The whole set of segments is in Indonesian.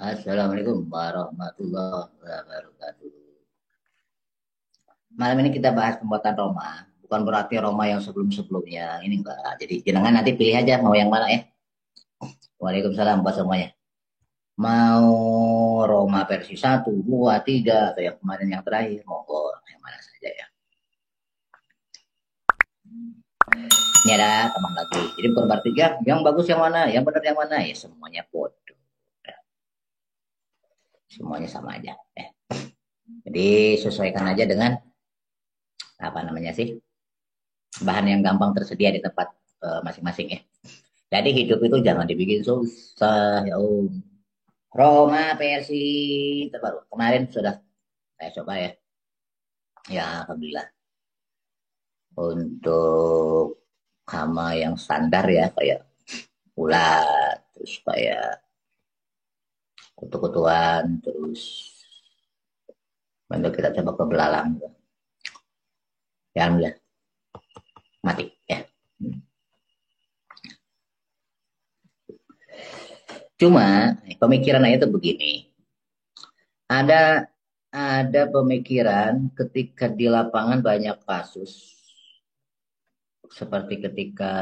Assalamualaikum warahmatullahi wabarakatuh. Malam ini kita bahas pembuatan Roma. Bukan berarti Roma yang sebelum-sebelumnya. Ini enggak. Jadi jenengan nanti pilih aja mau yang mana ya. Waalaikumsalam buat semuanya. Mau Roma versi satu, 2, 3, atau yang kemarin yang terakhir. Monggo yang mana saja ya. Ini ada teman lagi. Jadi bukan berarti ya, yang bagus yang mana, yang benar yang mana. Ya semuanya bodoh. Ya, semuanya sama aja. Jadi sesuaikan aja dengan apa namanya sih, bahan yang gampang tersedia di tempat masing-masing ya. Jadi hidup itu jangan dibikin susah ya Om. Roma versi terbaru. Kemarin sudah saya coba ya. Ya Alhamdulillah. Untuk hama yang standar ya kayak ulat, terus kayak kutu-kutuan, terus bentuk kita coba ke belalang. Ya Alhamdulillah mati ya. Cuma pemikiran itu begini. Ada ada pemikiran ketika di lapangan banyak kasus seperti ketika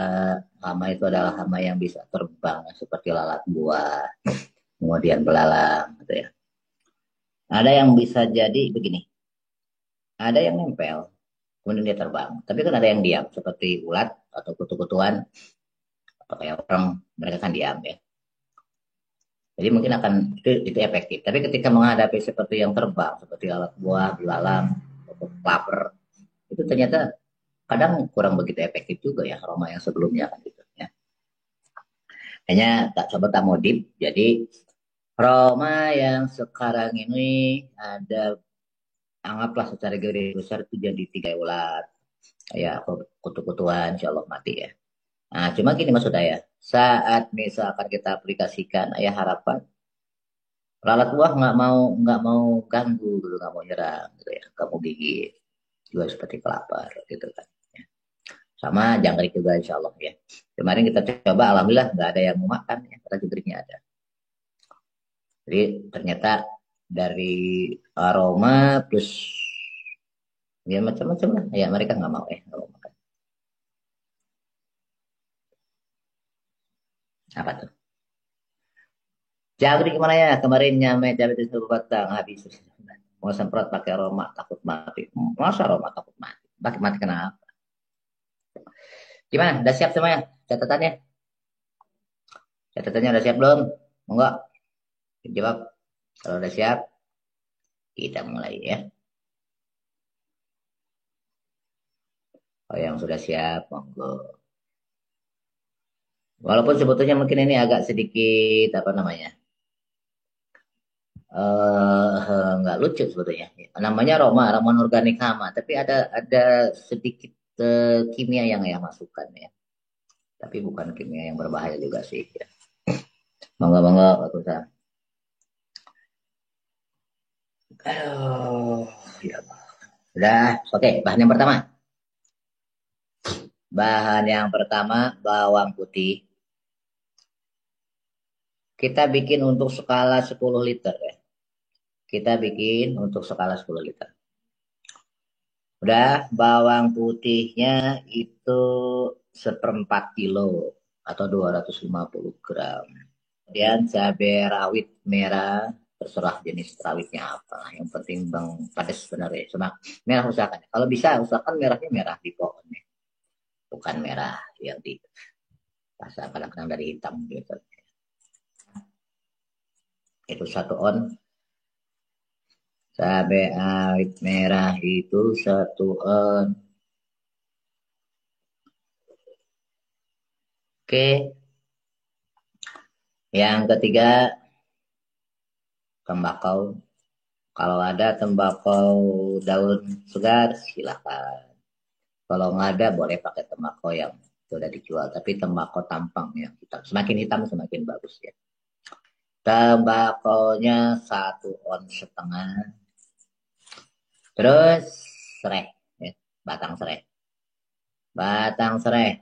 hama itu adalah hama yang bisa terbang seperti lalat buah, kemudian belalang gitu ya. Ada yang bisa jadi begini, ada yang nempel, kemudian dia terbang. Tapi kan ada yang diam seperti ulat atau kutu-kutuan atau kayak orang, mereka kan diam ya. Jadi mungkin akan itu efektif. Tapi ketika menghadapi seperti yang terbang, seperti lalat buah, belalang, atau klaper, itu ternyata kadang kurang begitu efektif juga ya aroma yang sebelumnya kan gitu ya. Hanya tak coba tak modif. Jadi Roma yang sekarang ini ada, anggaplah secara garis besar itu jadi tiga ulat. Ya kutu-kutuan insya Allah mati ya. Nah cuma gini maksud saya. Saat misalkan kita aplikasikan ya harapan lalat buah nggak mau ganggu gitu, nggak mau nyerang gitu ya, nggak mau gigit juga seperti kelapar gitu kan. Sama jangkrik juga insya Allah ya. Kemarin kita coba alhamdulillah nggak ada yang mau makan ya, karena jangkriknya ada. Jadi ternyata dari aroma plus ya macam-macam lah. Ya mereka nggak mau ya kalau makan. Apa tuh? Jangkrik gimana ya? Kemarin nyame cabai itu satu batang habis. Mau semprot pakai aroma takut mati. Masa aroma takut mati? Takut mati kenapa? Gimana? Udah siap semuanya? Catatannya? Catatannya udah siap belum? Enggak? Jawab. Kalau udah siap, kita mulai ya. Oh yang sudah siap, monggo. Walaupun sebetulnya mungkin ini agak sedikit apa namanya, nggak lucu sebetulnya. Namanya Roma, ramuan organik hama, tapi ada sedikit kimia yang ya masukkan ya. Tapi bukan kimia yang berbahaya juga sih. Ya. Monggo monggo, Pak Ustaz. Aduh, ya Allah. Udah, oke. Bahan yang pertama. Bahan yang pertama bawang putih. Kita bikin untuk skala 10 liter ya. Kita bikin untuk skala 10 liter. Udah bawang putihnya itu seperempat kilo atau 250 gram. Kemudian cabai rawit merah, terserah jenis rawitnya apa. Yang penting bang pedas sebenarnya. Cuma merah usahakan. Kalau bisa usahakan merahnya merah di pohonnya. Bukan merah yang di pasar kadang-kadang dari hitam gitu. Itu 1 on. Cabai rawit merah itu 1 on. Oke. Yang ketiga tembakau. Kalau ada tembakau daun segar, silakan. Kalau nggak ada, boleh pakai tembakau yang sudah dijual. Tapi tembakau tampang yang hitam. Semakin hitam, semakin bagus ya. Tembakonya 1,5 on. Terus serai, ya. Batang serai. Batang serai,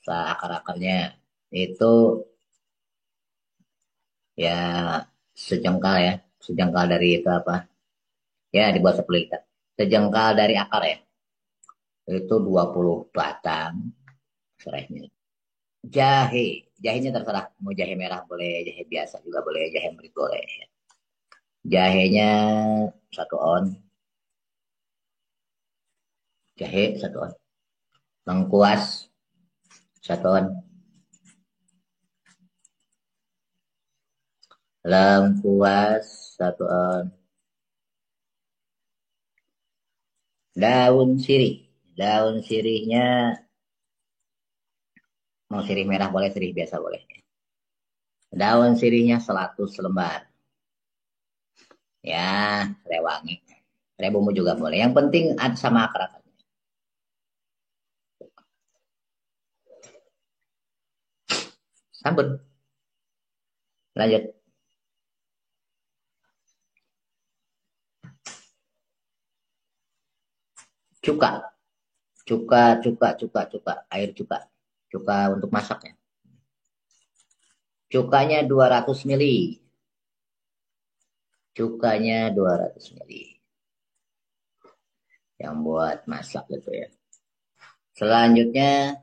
akar-akarnya itu ya sejengkal ya, sejengkal dari itu apa? Ya, di bawah 10 liter. Sejengkal dari akar ya, itu 20 batang serainya. Jahe, jahenya terserah. Mau jahe merah boleh, jahe biasa juga boleh, jahe merica boleh. Jahenya 1 on, jahe 1 on. Lengkuas 1 on. Lengkuas 1 on. Daun sirih. Daun sirihnya mau sirih merah boleh, sirih biasa boleh. Daun sirihnya 100 lembar. Ya, rewangi. Bumbu juga boleh. Yang penting ada sama akar. Sampun. Lanjut. Cuka. Cuka. Air cuka. Cuka untuk masaknya. Cukanya 200 mili. Cukanya 200 mili. Yang buat masak gitu ya. Selanjutnya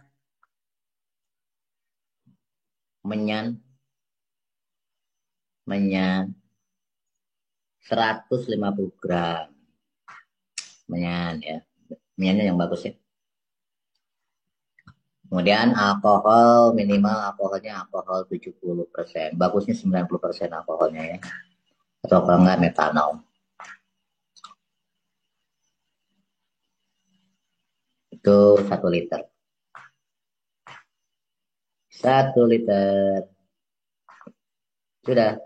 menyan. Menyan 150 gram. Menyan ya. Menyannya yang bagus ya. Kemudian alkohol, minimal alkoholnya alkohol 70%. Bagusnya 90% alkoholnya ya. Atau kalau enggak metanol. Itu 1 liter. 1 liter. Sudah.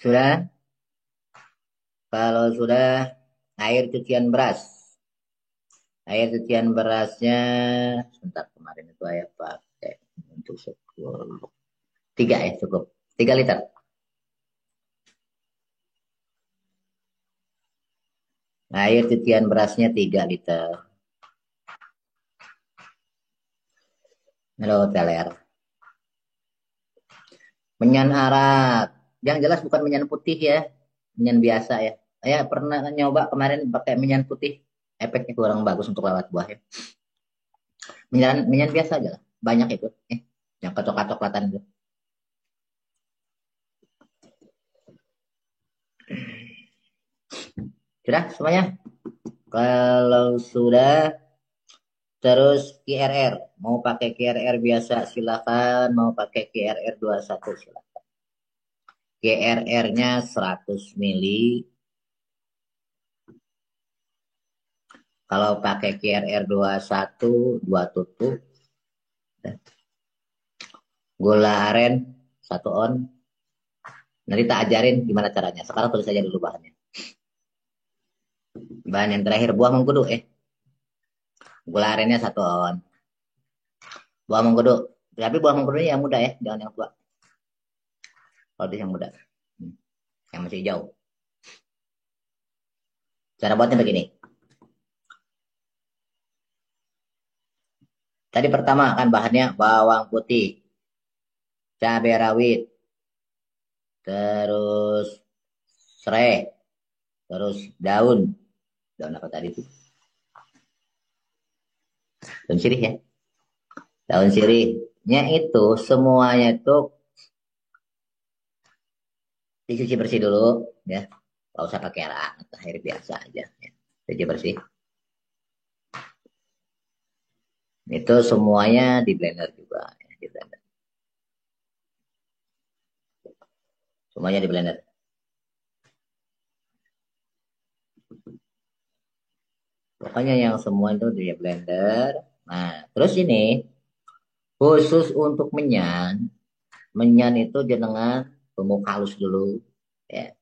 Sudah. Kalau sudah, air cucian beras. Air cucian berasnya, sebentar kemarin itu ayah pakai untuk 10. 3 ya cukup. 3 liter. Air cucian berasnya 3 liter. Halo teler. Menyan Arab. Yang jelas bukan menyan putih ya. Menyan biasa ya. Saya pernah nyoba kemarin pakai menyan putih. Efeknya kurang bagus untuk lawat buah ya. Menyan biasa aja lah. Banyak itu. Yang kocok-coklatan itu. Sudah semuanya? Kalau sudah, terus QRR. Mau pakai QRR biasa silakan. Mau pakai QRR 21 silakan. QRR-nya 100 mili. Kalau pakai QRR 21, 2 tutup. Gula aren 1 on. Nanti tak ajarin gimana caranya. Sekarang tulis saja dulu bahannya. Bahan yang terakhir, buah mengkudu. Gula arennya 1 on. Buah mengkudu. Tapi buah mengkudunya yang muda ya. Jangan yang tua. Kalau itu yang muda. Yang masih jauh. Cara buatnya begini. Tadi pertama kan bahannya bawang putih. Cabai rawit. Terus serai. Terus daun. Daun apa tadi itu? Daun sirih ya. Daun sirihnya itu semuanya itu dicuci bersih dulu ya. Gak usah pakai air biasa aja ya. Cuci bersih. Itu semuanya di blender juga ya, di blender. Semuanya di blender. Pokoknya yang semua itu di blender. Nah, terus ini khusus untuk menyan. Menyan itu jenengan tumbuk halus dulu ya.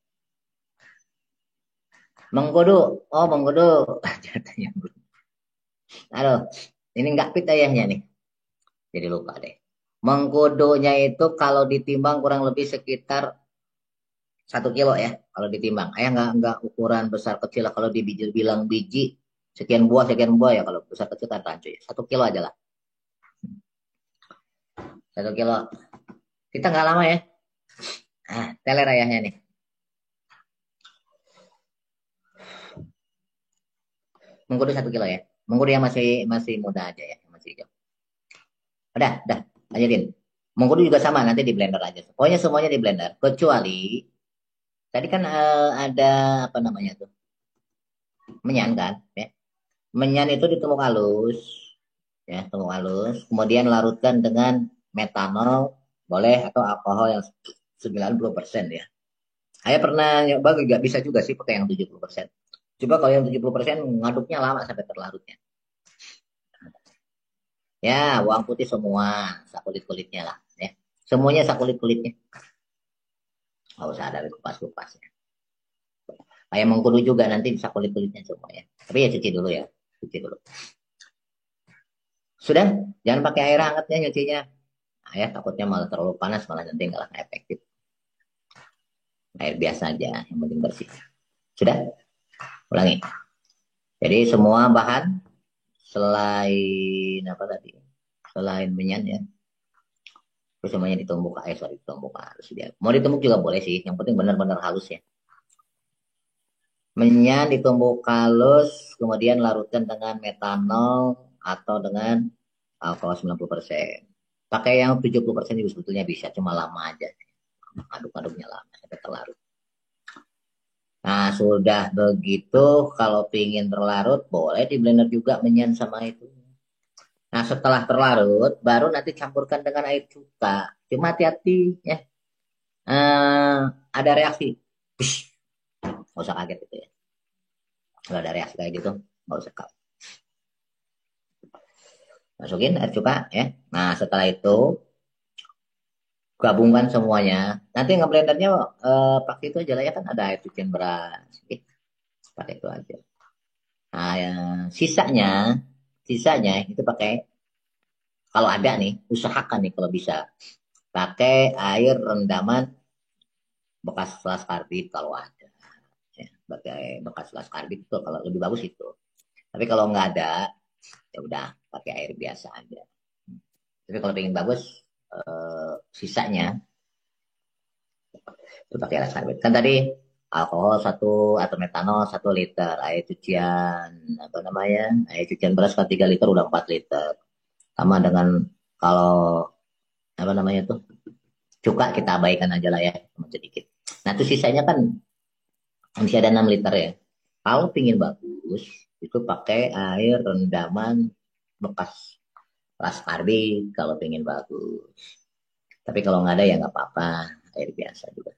Mengkudu, oh mengkudu. Aduh, ini nggak fit ayahnya nih. Jadi lupa deh. Mengkudunya itu kalau ditimbang kurang lebih sekitar 1 kilo ya. Kalau ditimbang. Ayah nggak ukuran besar kecil. Kalau bilang biji sekian buah ya, kalau besar kecil kan rancu ya. 1 kilo aja lah. 1 kilo. Kita nggak lama ya. Teler ayahnya nih. Mengkudu 1 kilo ya. Mengkudu yang masih masih muda aja ya, masih hijau. Udah, lanjutin. Mengkudu juga sama, nanti di blender aja. Pokoknya semuanya di blender. Kecuali, tadi kan ada apa namanya tuh? Menyan kan? Ya. Menyan itu ditumbuk halus. Ya, tumbuk halus. Kemudian larutkan dengan metanol, boleh, atau alkohol yang 90% ya. Saya pernah nyoba, nggak bisa juga sih pakai yang 70%. Coba kalau yang 70% ngaduknya lama sampai terlarutnya. Ya, bawang putih semua, sakulit-kulitnya lah. Ya. Semuanya sakulit-kulitnya. Nggak usah ada kupas-kupas ya. Kayak mengkudu juga nanti sakulit-kulitnya semua ya. Tapi ya cuci dulu ya. Cuci dulu. Sudah, jangan pakai air hangatnya nyucinya. Nah, ya, takutnya malah terlalu panas, malah nanti nggak efektif. Air biasa aja, yang penting bersih. Sudah, ulangi. Jadi semua bahan selain apa tadi? Selain menyan ya. Terus semuanya ditumbuk, ditumbuk halus dia. Mau ditumbuk juga boleh sih, yang penting benar-benar halus ya. Menyan ditumbuk halus, kemudian larutkan dengan metanol atau dengan alkohol 90%. Pakai yang 70% juga sebetulnya bisa, cuma lama aja. Aduk-aduknya lama sampai terlarut. Nah, sudah begitu, kalau pingin terlarut, boleh di blender juga menyan sama itu. Nah, setelah terlarut, baru nanti campurkan dengan air cuka. Cuma hati-hati ya. Eh, ada reaksi. Bish, nggak usah kaget gitu ya. Kalau ada reaksi kayak gitu, nggak usah kaget. Masukin air cuka ya. Nah, setelah itu gabungkan semuanya. Nanti ngeblendernya pakai itu aja lah ya, kan ada air cucian beras. Pakai itu aja. Nah, ya, sisanya, sisanya itu pakai, kalau ada nih, usahakan nih kalau bisa pakai air rendaman bekas kelas karbit kalau ada. Ya, pakai bekas kelas karbit itu kalau lebih bagus itu. Tapi kalau nggak ada, ya udah pakai air biasa aja. Tapi kalau pengen bagus, sisanya itu pakai air karbit. Kan tadi alkohol 1 atau metanol 1 liter, air cucian apa namanya, air cucian beras kan 3 liter udah 4 liter. Sama dengan kalau apa namanya tuh cuka kita abaikan aja lah ya, cuma sedikit. Nah itu sisanya kan masih ada 6 liter ya. Kalau pingin bagus itu pakai air rendaman bekas kelas karbit kalau pengen bagus. Tapi kalau nggak ada ya nggak apa-apa, air biasa juga.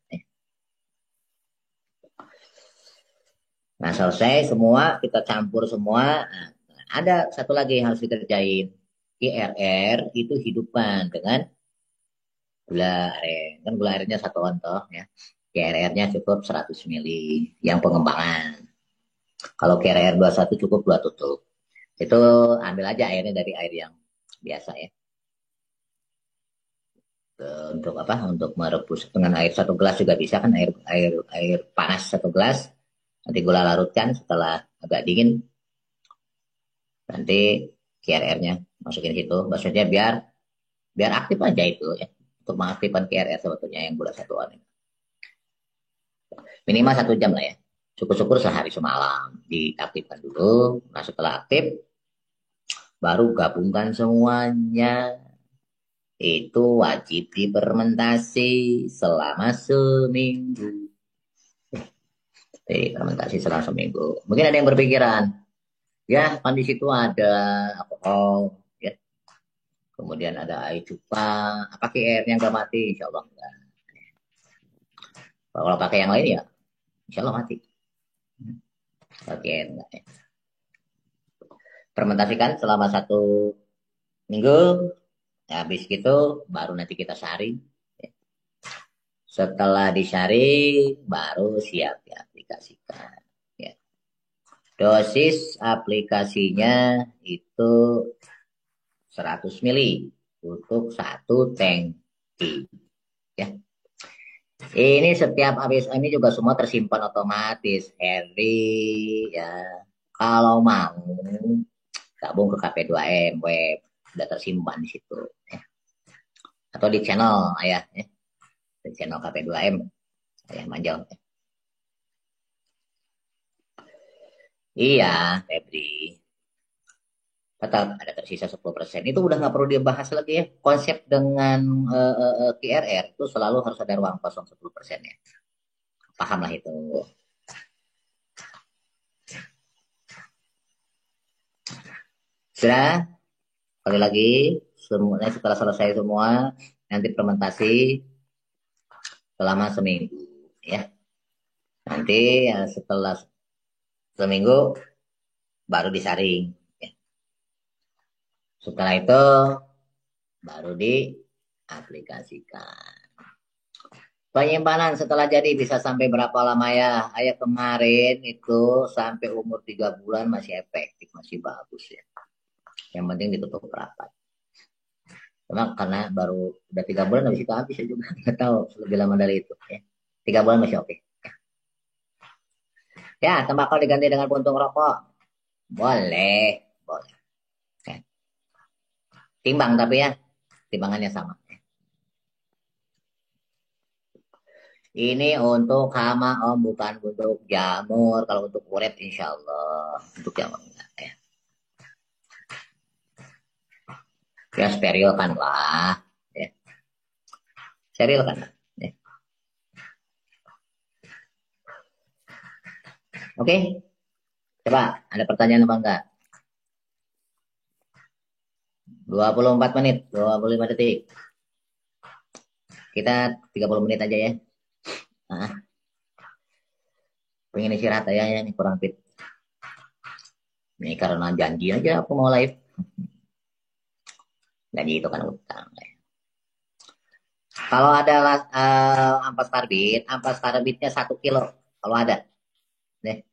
Nah selesai semua, kita campur semua. Nah, ada satu lagi yang harus dikerjain. IRR itu hidupan dengan gula aren. Kan gula arennya 1 ontoh ya. IRR-nya cukup 100 mili yang pengembangan. Kalau KRR 21 cukup 2 tutup. Itu ambil aja airnya dari air yang biasa ya. Untuk apa? Untuk merebus dengan air 1 gelas juga bisa kan, air air air panas 1 gelas. Nanti gula larutkan, setelah agak dingin nanti KRR-nya masukin situ. Maksudnya biar biar aktif aja itu ya. Untuk mengaktifkan KRR sebetulnya yang gula satuan itu. Minimal 1 jam lah ya. Syukur-syukur sehari semalam diaktifkan dulu. Nah setelah aktif baru gabungkan semuanya. Itu wajib difermentasi selama seminggu. Fermentasi selama seminggu. Mungkin ada yang berpikiran, ya kan di situ ada alkohol, ya. Kemudian ada air cuka, pakai airnya nggak mati, insya Allah enggak. Kalau pakai yang lain ya, insya Allah mati. Pakai air enggak ya. Fermentasikan selama 1 minggu, ya, habis gitu baru nanti kita saring. Setelah disaring, baru siap diaplikasikan. Ya. Dosis aplikasinya itu 100 mili untuk 1 tangki. Ya. Ini setiap habis ini juga semua tersimpan otomatis. Harry ya. Kalau mau gabung ke KP2M web, udah tersimpan di situ. Ya. Atau di channel ayah, ya. Di channel KP2M, ayah Manjal. Iya, Febri. Tetap ada tersisa 10%. Itu udah nggak perlu dibahas lagi ya. Konsep dengan QRR itu selalu harus ada ruang kosong 10% ya. Paham lah itu. Sudah, kali lagi, semuanya setelah selesai semua, nanti fermentasi selama seminggu. Ya, nanti setelah seminggu baru disaring. Ya. Setelah itu baru diaplikasikan. Penyimpanan setelah jadi bisa sampai berapa lama ya? Ayah kemarin itu sampai umur 3 bulan masih efektif, masih bagus ya. Yang penting ditutup rapat. Cuma karena baru udah 3 bulan habis itu habis ya juga. Nggak tahu lebih lama dari itu ya. 3 bulan masih oke. Ya, tembakau diganti dengan puntung rokok. Boleh, boleh. Ya. Timbang tapi ya, timbangannya sama. Ini untuk hama om, bukan untuk jamur. Kalau untuk uret insya Allah. Untuk jamur enggak ya. Ya steril kan lah. Ya. Steril kan. Ya. Oke, coba ada pertanyaan apa enggak? 24 menit, 25 detik. Kita 30 menit aja ya. Nah, pengen istirahat aja ya, nih kurang fit. Ini karena janji aja aku mau live. Janji itu kan utang. Kalau ada ampas karbitnya 1 kilo. Kalau ada. Nih,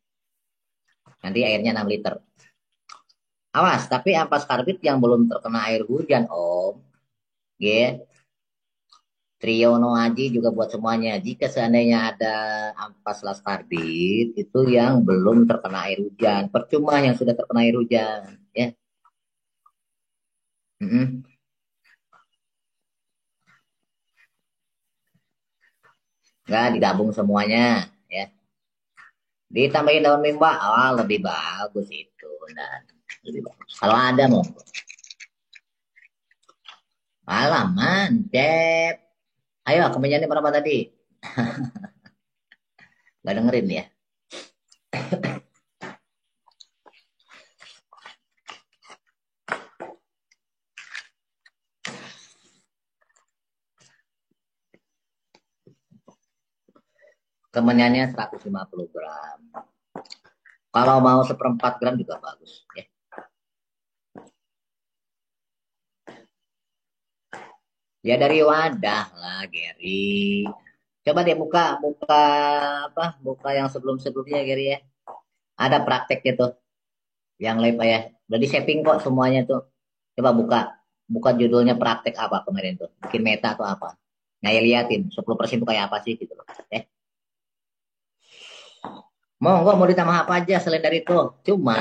nanti airnya 6 liter. Awas, tapi ampas karbit yang belum terkena air hujan, Om. Ya, Triyono Aji juga buat semuanya. Jika seandainya ada ampas laskarbit itu yang belum terkena air hujan, percuma yang sudah terkena air hujan, ya. Mm-mm. Nggak digabung semuanya, ya. Ditambahin daun mimba, lebih bagus itu dan lebih bagus. Kalau ada mau, malah mantep. Ayo, kemenyanyi berapa tadi? Gak dengerin ya? Kemenyannya 150 gram. Kalau mau 1/4 gram juga bagus, ya. Ya dari wadah lah, Gary. Coba deh buka, buka apa? Buka yang sebelum-sebelumnya, Gary ya. Ada prakteknya tuh, yang live ya. Udah di setting kok semuanya tuh. Coba buka, buka judulnya praktek apa kemarin tuh. Bikin meta atau apa. Nah, ya liatin 10% itu kayak apa sih gitu loh. Monggo mau ditambah apa aja selain dari itu. Cuma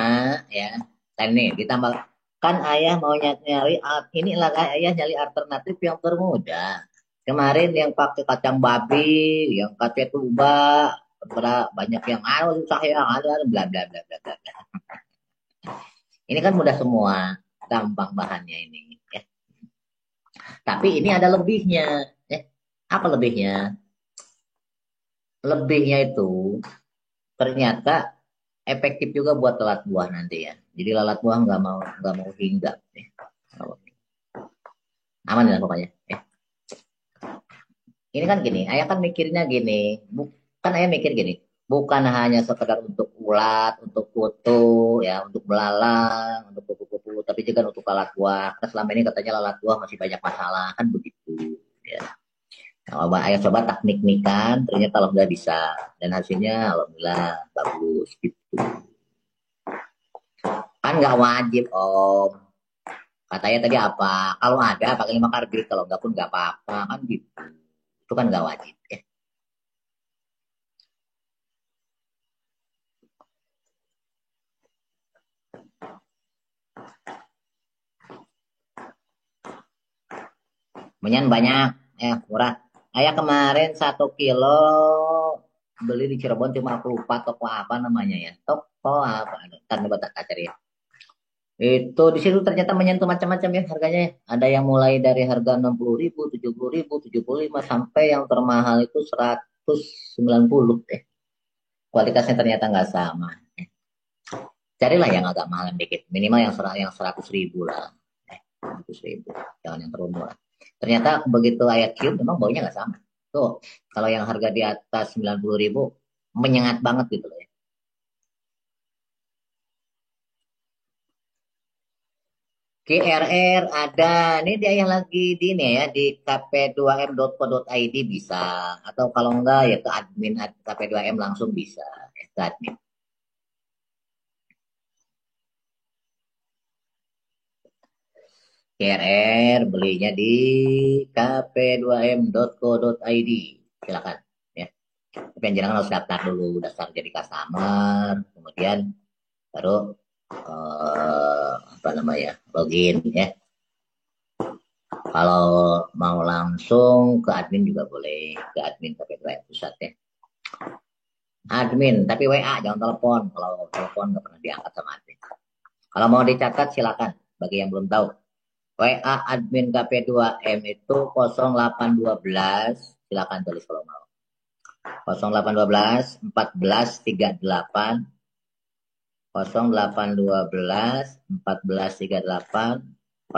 ya, kan nih ditambah kan ayah mau nyari inilah kan ayah nyari alternatif yang termudah. Kemarin yang pakai kacang babi, yang pakai tuba, banyak yang susah yang ada bla bla bla bla bla. Ini kan mudah semua, gampang bahannya ini. Ya. Tapi ini ada lebihnya. Ya. Apa lebihnya? Lebihnya itu ternyata efektif juga buat lalat buah nanti ya. Jadi lalat buah nggak mau hinggap. Ya. Aman ya pokoknya. Ya. Ini kan gini, ayah kan mikirnya gini, kan ayah mikir gini, bukan hanya sekedar untuk ulat, untuk kutu, ya, untuk belalang, untuk kupu-kupu, tapi juga untuk lalat buah. Karena selama ini katanya lalat buah masih banyak masalah, kan begitu. Ya. Nah, ayah coba teknik-nikan, ternyata alhamdulillah bisa. Dan hasilnya alhamdulillah bagus gitu. Kan nggak wajib, Om. Katanya tadi apa? Kalau ada pakai 5 karbit, kalau nggak pun nggak apa-apa, kan gitu. Itu kan nggak wajib. Ya. Menyan banyak, ya murah. Ayah kemarin 1 kilo beli di Cirebon cuma aku lupa toko apa namanya ya. Toko apa? Ntar coba tak cari ya. Itu di situ ternyata menyentuh macam-macam ya harganya, ya. Ada yang mulai dari harga 60.000, 70.000, 75 sampai yang termahal itu 190 deh. Kualitasnya ternyata nggak sama. Carilah yang agak mahal dikit, minimal yang 100.000 lah. 100.000, jangan yang terlalu murah. Ternyata begitu ayat cium memang baunya nggak sama. Tuh, kalau yang harga di atas 90.000 menyengat banget gitu loh ya. KRR ada, ini dia yang lagi di ini ya, di kp2m.co.id bisa. Atau kalau enggak ya ke admin kp2m langsung bisa. Ya, ke admin. KRR belinya di kp2m.co.id. Silakan ya. Tapi yang jangan harus daftar dulu, daftar jadi customer, kemudian baru apa namanya login ya. Kalau mau langsung ke admin juga boleh, ke admin KP2M pusat ya. Admin, tapi WA jangan telepon. Kalau telepon nggak pernah diangkat sama admin. Kalau mau dicatat silakan. Bagi yang belum tahu, WA admin KP2M itu 0812, silakan tulis kalau mau. 0812 1438 0812 1438 0006.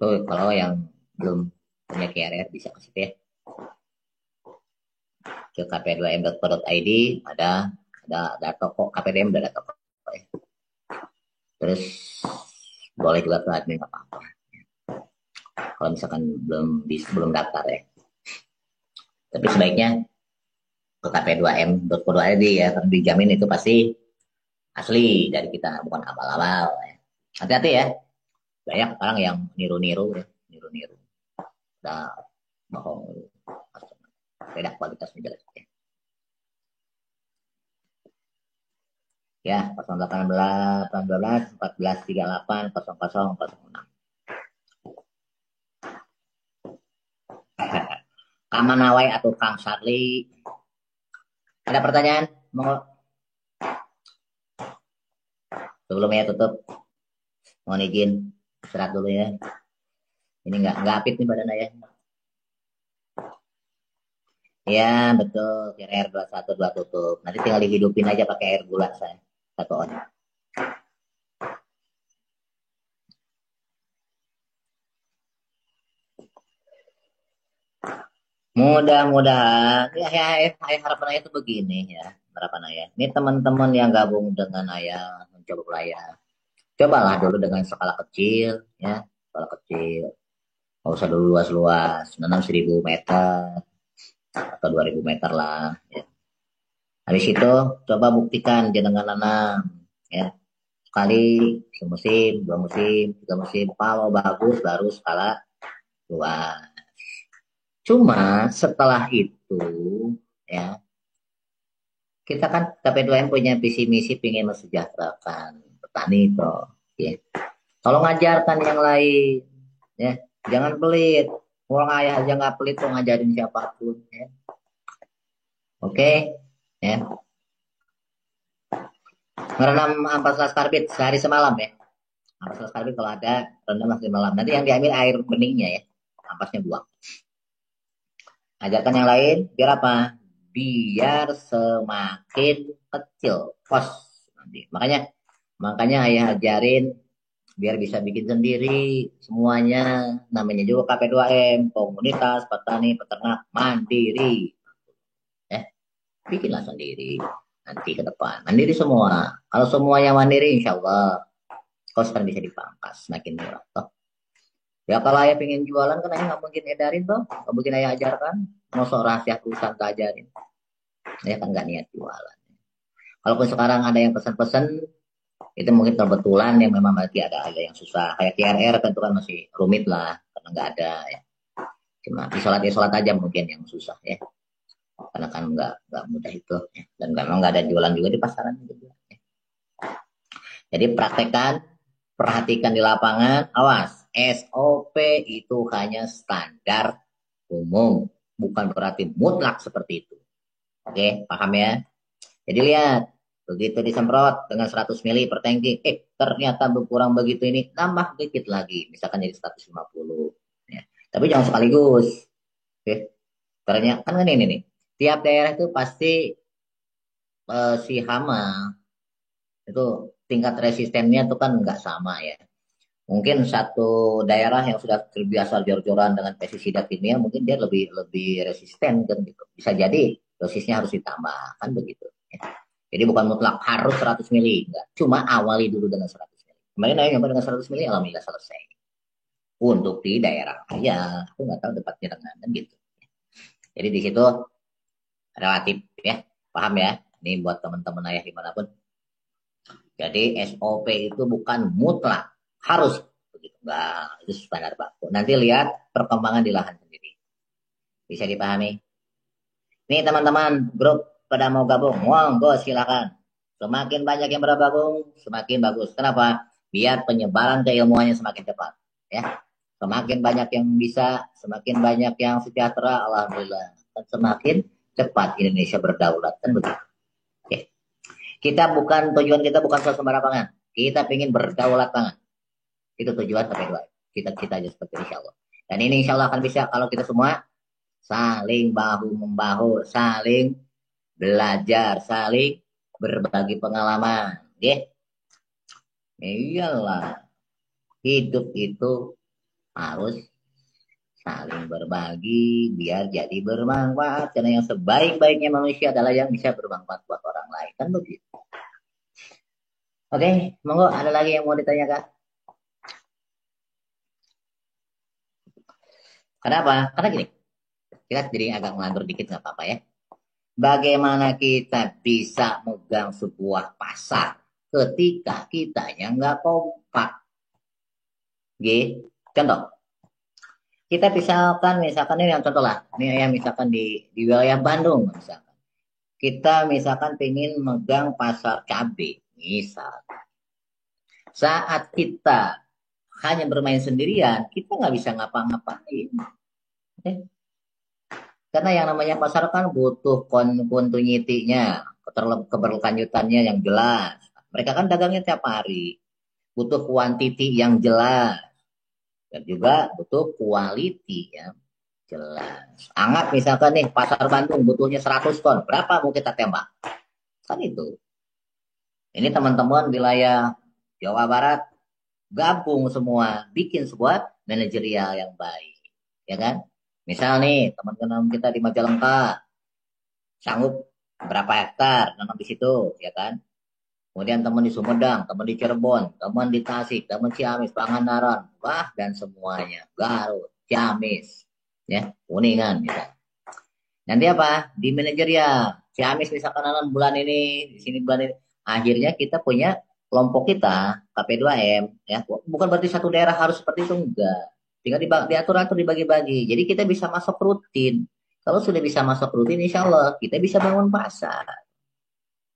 Tuh kalau yang belum punya KRR bisa ke situ ya. Ke kp2m.co.id ada toko KPDM, ada toko ya. Terus boleh juga ke admin apa-apa. Kalau misalkan belum daftar ya. Tapi sebaiknya ke kp2m.co.id ya, karena dijamin itu pasti asli dari kita, bukan abal-abal ya. Hati-hati ya, banyak orang yang niru-niru ya, niru-niru. Udah bohong, beda kualitasnya jelas ya. Ya, 018 14 38 0006. Kamanawai atau Kang Sarli. Ada pertanyaan? Mau sebelumnya tutup, mohon izin istirahat dulu ya. Ini nggak apit nih badan saya. Ya betul, KRR 212 tutup. Nanti tinggal dihidupin aja pakai air gula saya. 1 on. Mudah-mudahan ya, harapan ayah itu begini ya, harapan ayah. Ini teman-teman yang gabung dengan ayah mencoba pelayar. Cobalah dulu dengan skala kecil ya, skala kecil. Nggak usah dulu luas-luas, nanam 1.000 meter atau 2.000 meter lah. Ya. Habis itu coba buktikan jenengan nanam ya. Sekali, semusim, 2 musim, 3 musim. Kalau bagus baru skala luas. Cuma setelah itu ya, kita kan KP2M punya visi misi ingin mensejahterakan petani toh. Ya. Kalau ngajarkan yang lain ya, jangan pelit. Orang ayah aja nggak pelit tuh ngajarin siapapun ya. Oke, ya. Merenam ampas laskarbit sehari semalam ya. Ampas laskarbit kalau ada rendam sehari malam. Nanti yang diambil air beningnya ya, ampasnya buang. Ajarkan yang lain biar apa? Biar semakin kecil kos nanti. Makanya ayah ajarin biar bisa bikin sendiri semuanya. Namanya juga KP2M, komunitas petani peternak mandiri. Bikinlah sendiri nanti ke depan. Mandiri semua. Kalau semuanya mandiri, insya Allah kos kan bisa dipangkas, semakin murah. Toh. Ya kalau ayah pengen jualan kan ayah nggak mungkin edarin toh, nggak mungkin ayah ajarkan. Masuk rahasia perusahaan tak ajarin. Ayah kan nggak niat jualan. Kalaupun sekarang ada yang pesan-pesan, itu mungkin kebetulan yang memang lagi ada yang susah. Kayak KRR tentu kan masih rumit lah, karena nggak ada ya. Cuma isolat aja mungkin yang susah ya. Karena kan nggak mudah itu ya. Dan memang nggak ada jualan juga di pasaran juga ya. Jadi praktekkan, perhatikan di lapangan, awas. SOP itu hanya standar umum, bukan berarti mutlak seperti itu. Oke, paham ya? Jadi lihat, begitu disemprot dengan 100 mili per tangki, ternyata berkurang begitu ini, tambah dikit lagi, misalkan jadi 150. Ya. Tapi jangan sekaligus. Oke. Ternyata kan ini nih, tiap daerah itu pasti si hama itu tingkat resistennya itu kan nggak sama ya. Mungkin satu daerah yang sudah terbiasa jor-joran dengan pestisida kimia, mungkin dia lebih lebih resisten kan gitu. Bisa jadi dosisnya harus ditambah kan begitu. Ya. Jadi bukan mutlak harus 100 mili, enggak. Cuma awali dulu dengan 100 mili. Kemarin saya nyoba dengan 100 mili, alhamdulillah selesai. Untuk di daerah saya, aku nggak tahu tempatnya dengan kan gitu. Jadi di situ relatif ya, paham ya? Ini buat teman-teman ayah dimanapun. Jadi SOP itu bukan mutlak harus begitu, enggak, itu standar baku. Nanti lihat perkembangan di lahan sendiri. Bisa dipahami? Nih teman-teman, grup pada mau gabung, monggo silakan. Semakin banyak yang bergabung, semakin bagus. Kenapa? Biar penyebaran keilmuannya semakin cepat. Ya, semakin banyak yang bisa, semakin banyak yang sejahtera, alhamdulillah. Dan semakin cepat Indonesia berdaulat kan begitu. Oke. Tujuan kita bukan swasembada pangan. Kita ingin berdaulat pangan. Itu tujuan sampai dua. Kita aja seperti insya Allah. Dan ini insya Allah akan bisa kalau kita semua saling bahu membahu, saling belajar, saling berbagi pengalaman. Ya, iyalah. Hidup itu harus saling berbagi biar jadi bermanfaat. Karena yang sebaik-baiknya manusia adalah yang bisa bermanfaat buat orang lain. Kan begitu. Oke, monggo ada lagi yang mau ditanyakan? Kenapa? Karena gini, kita jadi agak ngelantur dikit nggak apa-apa ya. Bagaimana kita bisa megang sebuah pasar ketika kitanya nggak kompak? Gitu. Contoh, kita misalkan ini yang contoh lah, ini ya misalkan di wilayah Bandung misalkan. Kita misalkan pengen megang pasar cabai, misal. Saat kita hanya bermain sendirian, kita nggak bisa ngapa-ngapain. Eh, Karena yang namanya pasar kan butuh kontinuitinya, keberlanjutannya yang jelas. Mereka kan dagangnya tiap hari. Butuh kuantiti yang jelas. Dan juga butuh quality yang jelas. Anggap misalkan nih pasar Bandung butuhnya 100 ton. Berapa mau kita tembak? Kan itu. Ini teman-teman wilayah Jawa Barat gabung semua. Bikin sebuah manajerial yang baik. Ya kan? Misal nih teman-teman kita di Majalengka sanggup berapa hektar nanam di situ, ya kan? Kemudian teman di Sumedang, teman di Cirebon, teman di Tasik, teman Ciamis, Pangandaran, wah dan semuanya, Garut, Ciamis, ya, Kuningan, gitu. Nanti apa? Di manajerial, Ciamis misalkan nanam bulan ini, di sini bulan ini, akhirnya kita punya kelompok kita KP2M, ya, bukan berarti satu daerah harus seperti itu enggak. Tinggal diatur atur dibagi-bagi. Jadi kita bisa masuk rutin. Kalau sudah bisa masuk rutin, insya Allah kita bisa bangun pasar.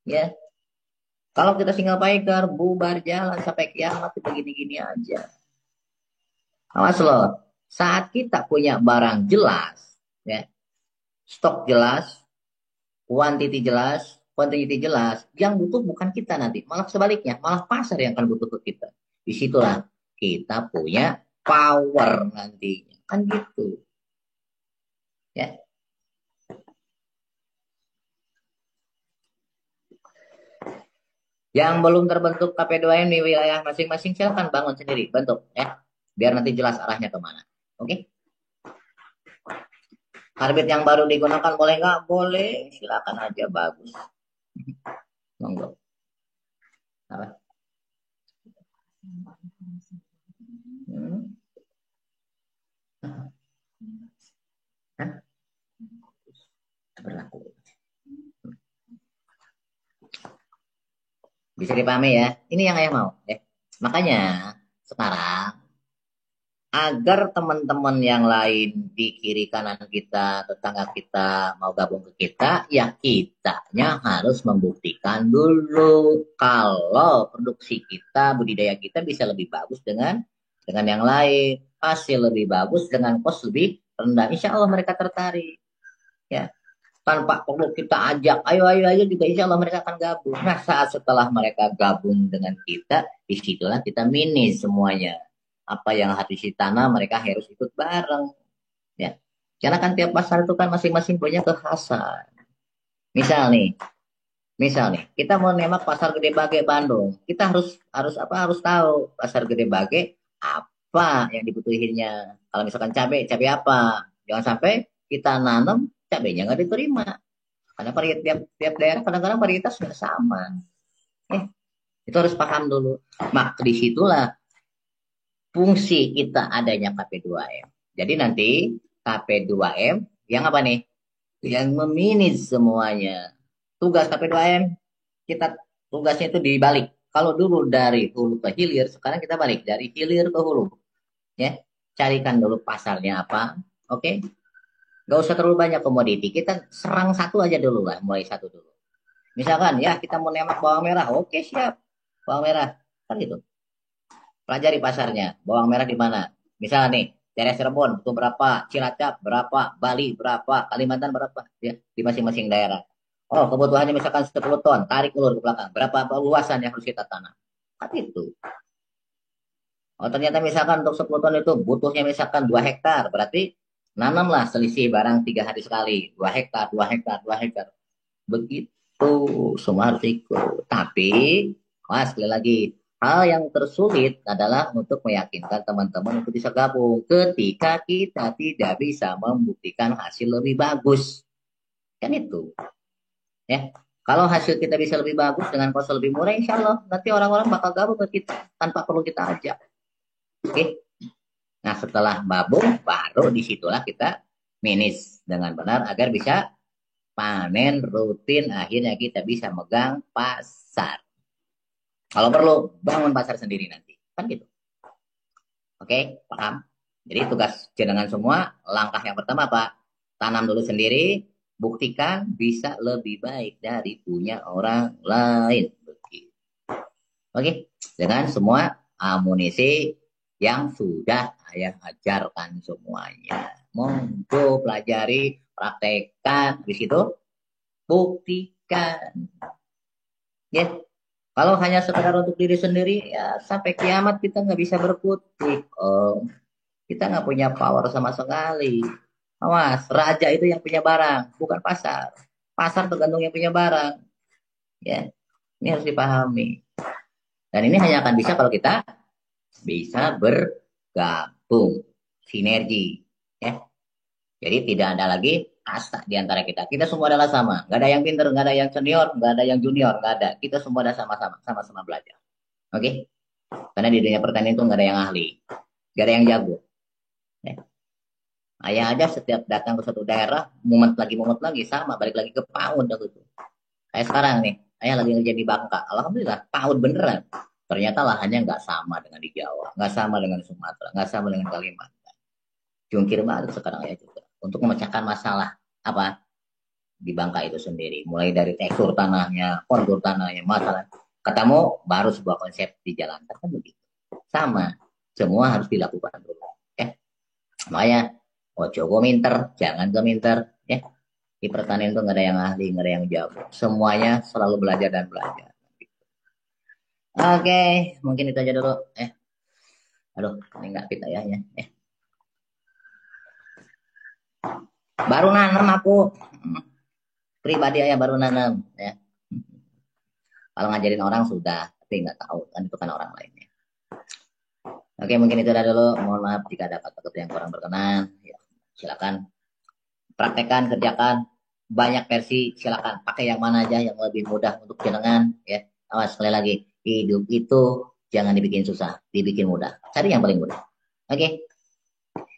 Ya, kalau kita single packer, bubar jalan sampai kiamat itu gini-gini aja. Awas loh, saat kita punya barang jelas, ya, stok jelas, quantity jelas, yang butuh bukan kita nanti, malah sebaliknya, malah pasar yang akan butuh ke kita. Disitulah kita punya power nantinya, kan gitu. Ya, yang belum terbentuk KP2M di wilayah masing-masing silakan bangun sendiri, bentuk ya, biar nanti jelas arahnya kemana. Oke? Karbit yang baru digunakan boleh nggak? Boleh, silakan aja bagus. Monggo. Apa? Hmm? Hah? Berlaku. Bisa dipahami ya? Ini yang saya mau. Ya. Makanya sekarang agar teman-teman yang lain di kiri kanan kita, tetangga kita mau gabung ke kita, ya kitanya harus membuktikan dulu kalau produksi kita, budidaya kita bisa lebih bagus dengan yang lain, hasil lebih bagus dengan kos lebih rendah. Insya Allah mereka tertarik. Ya, tanpa perlu kita ajak, ayo ayo ayo juga insya Allah mereka akan gabung. Nah, saat setelah mereka gabung dengan kita, disitulah kita mini semuanya. Apa yang harus ditanam mereka harus ikut bareng. Ya, karena kan tiap pasar itu kan masing-masing punya kekhasan. Misal nih, kita mau nembak pasar Gede Bage Bandung, kita harus harus apa? Harus tahu pasar Gede Bage apa yang dibutuhinnya. Kalau misalkan cabai, cabai apa? Jangan sampai kita nanam cabainya nggak diterima. Karena tiap daerah kadang-kadang varietas nggak sama. Eh, itu harus paham dulu. Maka disitulah fungsi kita adanya KP2M. Jadi nanti KP2M yang apa nih? Yang memanage semuanya. Tugas KP2M, kita tugasnya itu dibalik. Kalau dulu dari hulu ke hilir, sekarang kita balik dari hilir ke hulu. Ya, carikan dulu pasarnya apa. Oke, nggak usah terlalu banyak komoditi. Kita serang satu aja dulu lah, mulai satu dulu. Misalkan ya kita mau nembak bawang merah, oke siap. Bawang merah, kan gitu. Pelajari pasarnya, bawang merah di mana. Misalnya nih, daerah Cirebon butuh berapa, Cilacap berapa, Bali berapa, Kalimantan berapa, ya di masing-masing daerah. Oh, kebutuhannya misalkan 10 ton, tarik ulur ke belakang. Berapa luasan yang harus kita tanam? Kan itu. Oh, ternyata misalkan untuk 10 ton itu butuhnya misalkan 2 hektar. Berarti nanamlah selisih barang 3 hari sekali. 2 hektar, 2 hektar, 2 hektar. Begitu, semua harus ikut. Tapi, sekali lagi, hal yang tersulit adalah untuk meyakinkan teman-teman untuk bisa gabung ketika kita tidak bisa membuktikan hasil lebih bagus. Kan itu. Ya. Kalau hasil kita bisa lebih bagus dengan kos lebih murah, insya Allah nanti orang-orang bakal gabung ke kita tanpa perlu kita ajak. Oke. Nah, setelah gabung, baru disitulah kita manage dengan benar agar bisa panen rutin, akhirnya kita bisa megang pasar. Kalau perlu bangun pasar sendiri nanti, kan gitu. Oke, paham? Jadi tugas jenengan semua, langkah yang pertama apa? Tanam dulu sendiri, buktikan bisa lebih baik dari punya orang lain. Oke, dengan semua amunisi yang sudah ayah ajarkan semuanya. Monggo pelajari, praktekkan, habis itu buktikan. Ya, kalau hanya sekedar untuk diri sendiri, ya sampai kiamat kita nggak bisa berkutik. Oh, kita nggak punya power sama sekali. Awas, raja itu yang punya barang, bukan pasar. Pasar tergantung yang punya barang. Ya, ini harus dipahami. Dan ini hanya akan bisa kalau kita bisa bergabung, sinergi. Ya, jadi tidak ada lagi kasta di antara kita. Kita semua adalah sama. Nggak ada yang pinter, nggak ada yang senior, nggak ada yang junior, nggak ada. Kita semua ada sama-sama, sama-sama belajar. Oke? Karena di dunia pertanian itu nggak ada yang ahli, nggak ada yang jago. Ya. Ayah aja setiap datang ke suatu daerah, mumet lagi, sama, balik lagi ke PAUD gitu. Kayak sekarang nih, ayah lagi ngerjain di Bangka. Alhamdulillah, PAUD beneran. Ternyata lahannya nggak sama dengan di Jawa, nggak sama dengan Sumatera, nggak sama dengan Kalimantan. Jungkir banget sekarang ayah juga. Untuk memecahkan masalah apa di Bangka itu sendiri. Mulai dari tekstur tanahnya, kontur tanahnya, masalah. Ketemu, baru sebuah konsep dijalankan. Kan begitu. Sama. Semua harus dilakukan dulu. Ya. Makanya, ojo minter, jangan minter. Ya. Di pertanian itu nggak ada yang ahli, nggak ada yang jago. Semuanya selalu belajar dan belajar. Oke, mungkin itu aja dulu. Aduh, ini nggak fit ayahnya. Baru nanam aku. Pribadi ayah baru nanam. Ya. Kalau ngajarin orang sudah, tapi nggak tahu. Kan itu kan orang lainnya. Oke, mungkin itu udah dulu. Mohon maaf jika ada kata-kata yang kurang berkenan. Ya, silakan praktekkan, kerjakan. Banyak versi, silakan pakai yang mana aja yang lebih mudah untuk jenengan. Ya, awas sekali lagi, hidup itu jangan dibikin susah, dibikin mudah. Cari yang paling mudah. Oke,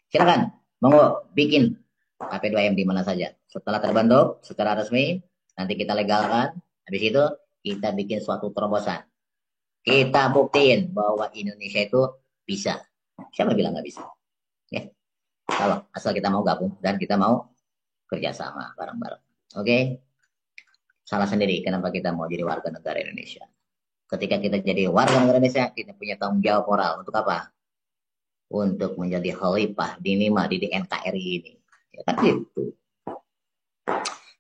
silakan. Monggo bikin KP2M di mana saja. Setelah terbentuk secara resmi, nanti kita legalkan. Habis itu kita bikin suatu terobosan. Kita buktiin bahwa Indonesia itu bisa. Siapa bilang nggak bisa? Kalau asal kita mau gabung dan kita mau kerjasama bareng-bareng. Oke, salah sendiri kenapa kita mau jadi warga negara Indonesia. Ketika kita jadi warga negara Indonesia, kita punya tanggung jawab moral untuk apa? Untuk menjadi khalifah di NIMA, di NKRI ini. Ya kan gitu.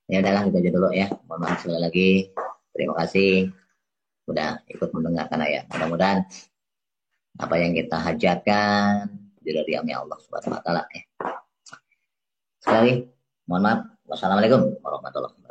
Ya udahlah, kita aja dulu ya. Mohon maaf sekali lagi. Terima kasih udah ikut mendengarkan ya. Mudah-mudahan apa yang kita hajatkan dari Allah Subhanahu wa taala ya. Sekali mohon maaf. Wassalamualaikum warahmatullahi wabarakatuh.